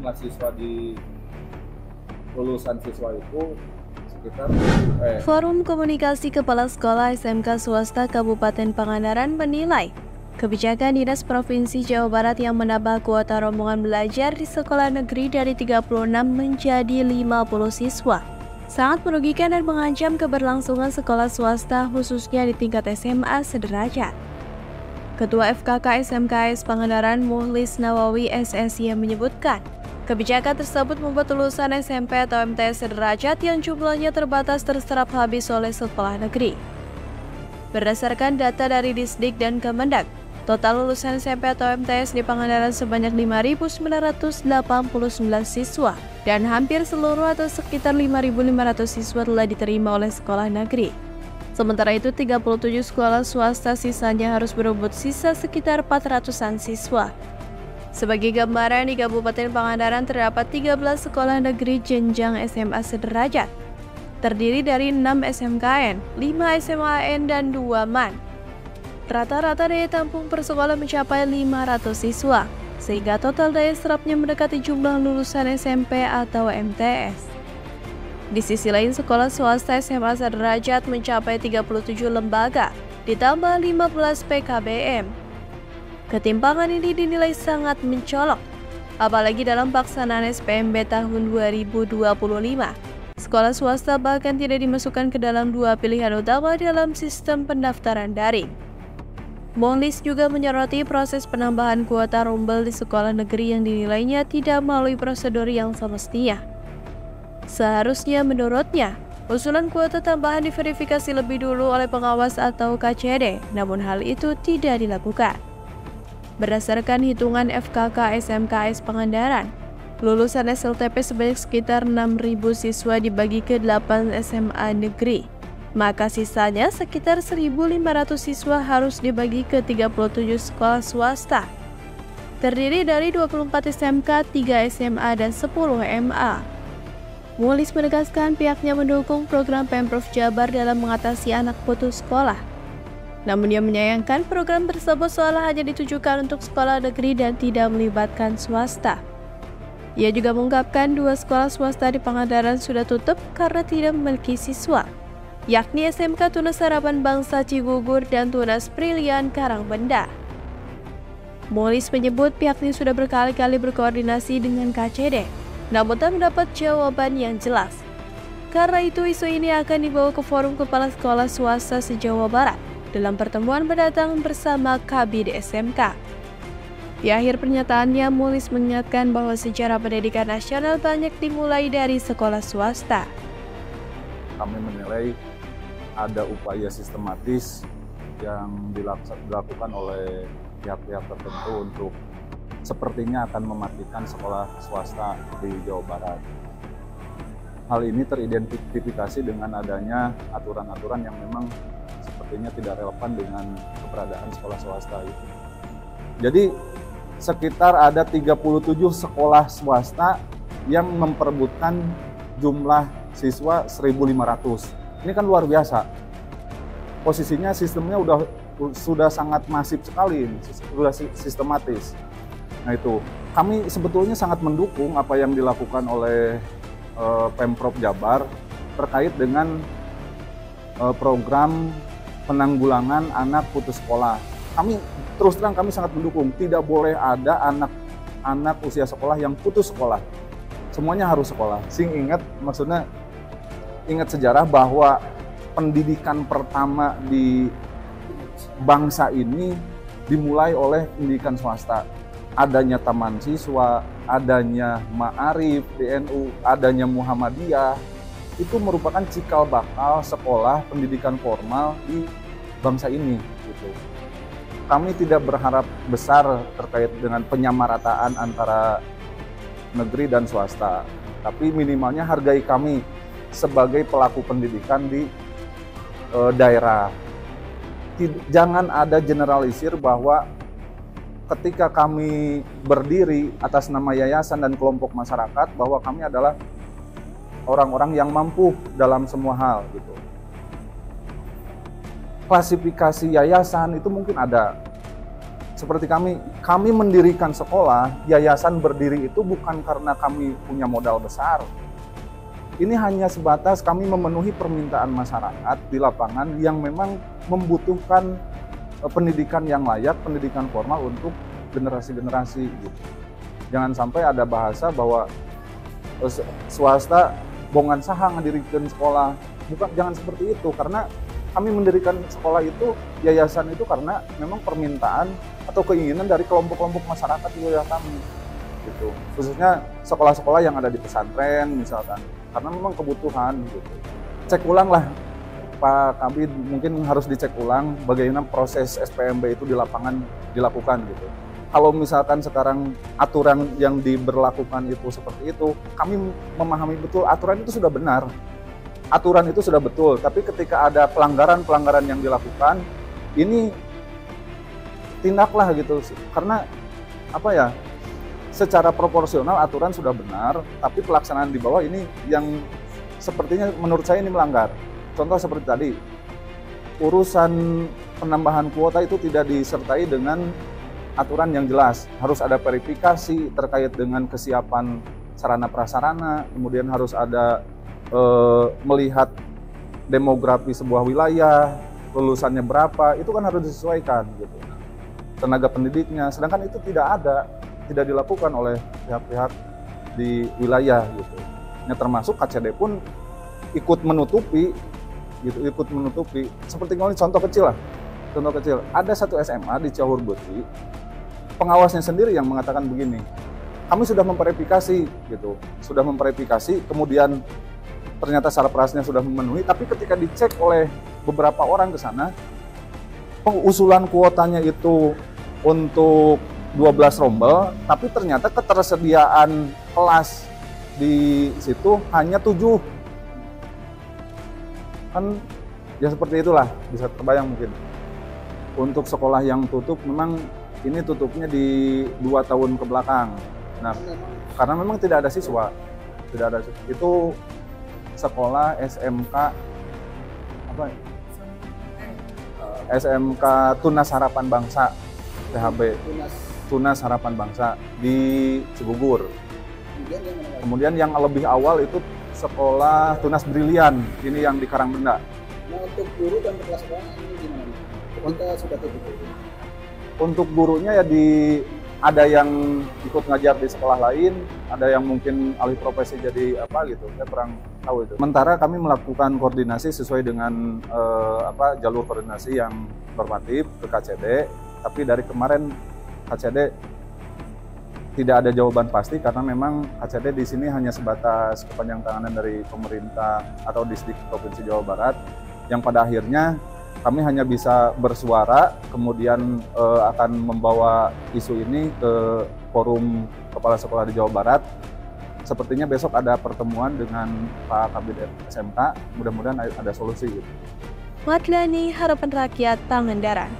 jumlah siswa di lulusan siswa itu sekitar Forum Komunikasi Kepala Sekolah SMK Swasta Kabupaten Pangandaran menilai kebijakan Dinas Provinsi Jawa Barat yang menambah kuota rombongan belajar di sekolah negeri dari 36 menjadi 50 siswa sangat merugikan dan mengancam keberlangsungan sekolah swasta khususnya di tingkat SMA sederajat. Ketua FKK SMKS Pangandaran Muhlis Nawawi SSY menyebutkan, kebijakan tersebut membuat lulusan SMP atau MTS sederajat yang jumlahnya terbatas terserap habis oleh sekolah negeri. Berdasarkan data dari Disdik dan Kemendak, total lulusan SMP atau MTS di Pangandaran sebanyak 5.989 siswa dan hampir seluruh atau sekitar 5.500 siswa telah diterima oleh sekolah negeri. Sementara itu 37 sekolah swasta sisanya harus berebut sisa sekitar 400-an siswa. Sebagai gambaran, di Kabupaten Pangandaran terdapat 13 sekolah negeri jenjang SMA sederajat, terdiri dari 6 SMKN, 5 SMAN, dan 2 MAN. Rata-rata daya tampung per sekolah mencapai 500 siswa, sehingga total daya serapnya mendekati jumlah lulusan SMP atau MTS. Di sisi lain, sekolah swasta SMA sederajat mencapai 37 lembaga, ditambah 15 PKBM. Ketimpangan ini dinilai sangat mencolok, apalagi dalam pelaksanaan SPMB tahun 2025. Sekolah swasta bahkan tidak dimasukkan ke dalam 2 pilihan utama dalam sistem pendaftaran daring. Muhlis juga menyoroti proses penambahan kuota rombel di sekolah negeri yang dinilainya tidak melalui prosedur yang semestinya. Seharusnya menurutnya, usulan kuota tambahan diverifikasi lebih dulu oleh pengawas atau KCD, namun hal itu tidak dilakukan. Berdasarkan hitungan FKK SMKS Pangandaran, lulusan SLTP sebanyak sekitar 6.000 siswa dibagi ke 8 SMA negeri, maka sisanya sekitar 1.500 siswa harus dibagi ke 37 sekolah swasta, terdiri dari 24 SMK, 3 SMA, dan 10 MA. Muhlis menegaskan pihaknya mendukung program Pemprov Jabar dalam mengatasi anak putus sekolah. Namun ia menyayangkan program tersebut seolah hanya ditujukan untuk sekolah negeri dan tidak melibatkan swasta. Ia juga mengungkapkan 2 sekolah swasta di Pangandaran sudah tutup karena tidak memiliki siswa, yakni SMK Tunas Harapan Bangsa Cigugur dan Tunas Prilian Karangbenda. Muhlis menyebut pihaknya sudah berkali-kali berkoordinasi dengan KCD, namun tak mendapat jawaban yang jelas. Karena itu isu ini akan dibawa ke Forum Kepala Sekolah Swasta se-Jawa Barat dalam pertemuan mendatang bersama Kabid SMK. Di akhir pernyataannya, Muhlis mengingatkan bahwa sejarah pendidikan nasional banyak dimulai dari sekolah swasta. Kami menilai ada upaya sistematis yang dilakukan oleh pihak-pihak tertentu untuk sepertinya akan mematikan sekolah swasta di Jawa Barat. Hal ini teridentifikasi dengan adanya aturan-aturan yang memang sepertinya tidak relevan dengan keberadaan sekolah swasta itu. Jadi sekitar ada 37 sekolah swasta yang memperebutkan jumlah siswa 1.500. Ini kan luar biasa. Posisinya sistemnya sudah sangat masif sekali, sudah sistematis. Nah itu, kami sebetulnya sangat mendukung apa yang dilakukan oleh Pemprov Jabar terkait dengan program penanggulangan anak putus sekolah. Terus terang kami sangat mendukung, tidak boleh ada anak usia sekolah yang putus sekolah. Semuanya harus sekolah. Maksudnya ingat sejarah bahwa pendidikan pertama di bangsa ini dimulai oleh pendidikan swasta. Adanya taman siswa, adanya Ma'arif, DNU, adanya Muhammadiyah, itu merupakan cikal bakal sekolah pendidikan formal di bangsa ini. Gitu. Kami tidak berharap besar terkait dengan penyamarataan antara negeri dan swasta, tapi minimalnya hargai kami sebagai pelaku pendidikan di daerah. Jangan ada generalisir bahwa ketika kami berdiri atas nama yayasan dan kelompok masyarakat bahwa kami adalah orang-orang yang mampu dalam semua hal gitu. Klasifikasi yayasan itu mungkin ada. seperti kami mendirikan sekolah, yayasan berdiri itu bukan karena kami punya modal besar. Ini hanya sebatas kami memenuhi permintaan masyarakat di lapangan yang memang membutuhkan pendidikan yang layak, pendidikan formal untuk generasi-generasi gitu. Jangan sampai ada bahasa bahwa swasta bongan saha ngadirikan sekolah. Bukan, jangan seperti itu, karena kami mendirikan sekolah itu, yayasan itu karena memang permintaan atau keinginan dari kelompok-kelompok masyarakat di wilayah kami gitu. Khususnya sekolah-sekolah yang ada di pesantren misalkan, karena memang kebutuhan gitu. Cek ulang lah Pak Kabid, mungkin harus dicek ulang bagaimana proses SPMB itu di lapangan dilakukan gitu. Kalau misalkan sekarang aturan yang diberlakukan itu seperti itu, kami memahami betul aturan itu sudah benar. Aturan itu sudah betul, tapi ketika ada pelanggaran-pelanggaran yang dilakukan, ini tindaklah gitu. Karena apa ya? Secara proporsional aturan sudah benar, tapi pelaksanaan di bawah ini yang sepertinya menurut saya ini melanggar. Contoh seperti tadi, urusan penambahan kuota itu tidak disertai dengan aturan yang jelas. Harus ada verifikasi terkait dengan kesiapan sarana prasarana, kemudian harus ada melihat demografi sebuah wilayah, lulusannya berapa, itu kan harus disesuaikan gitu. Tenaga pendidiknya, sedangkan itu tidak dilakukan oleh pihak-pihak di wilayah gitu. Yang termasuk KCD pun ikut menutupi gitu, Seperti contoh kecil lah. Contoh kecil, ada satu SMA di Cihahur Beti, pengawasnya sendiri yang mengatakan begini, kami sudah memverifikasi gitu, kemudian ternyata syarat prasarana sudah memenuhi, tapi ketika dicek oleh beberapa orang ke sana, pengusulan kuotanya itu untuk 12 rombel, tapi ternyata ketersediaan kelas di situ hanya 7. Kan ya seperti itulah, bisa terbayang mungkin. Untuk sekolah yang tutup, memang ini tutupnya di 2 tahun ke belakang. Nah, karena memang tidak ada siswa. Itu sekolah SMK SMK Tunas Harapan Bangsa, THB Tunas Harapan Bangsa di Cigugur. Kemudian yang lebih awal itu sekolah Tunas Brilian, ini yang di Karangbenda. Nah, untuk guru dan kelas sekolah ini gimana? Ketika sudah tutup. Untuk gurunya ya ada yang ikut ngajar di sekolah lain, ada yang mungkin alih profesi jadi apa gitu, saya kurang tahu itu. Sementara kami melakukan koordinasi sesuai dengan jalur koordinasi yang normatif ke KCD, tapi dari kemarin KCD tidak ada jawaban pasti karena memang KCD di sini hanya sebatas kepanjang tanganan dari pemerintah atau distrik Provinsi Jawa Barat, yang pada akhirnya kami hanya bisa bersuara, kemudian akan membawa isu ini ke forum kepala sekolah di Jawa Barat. Sepertinya besok ada pertemuan dengan Pak Kabid SMK, mudah-mudahan ada solusi. Madlani, Harapan Rakyat, Pangandaran.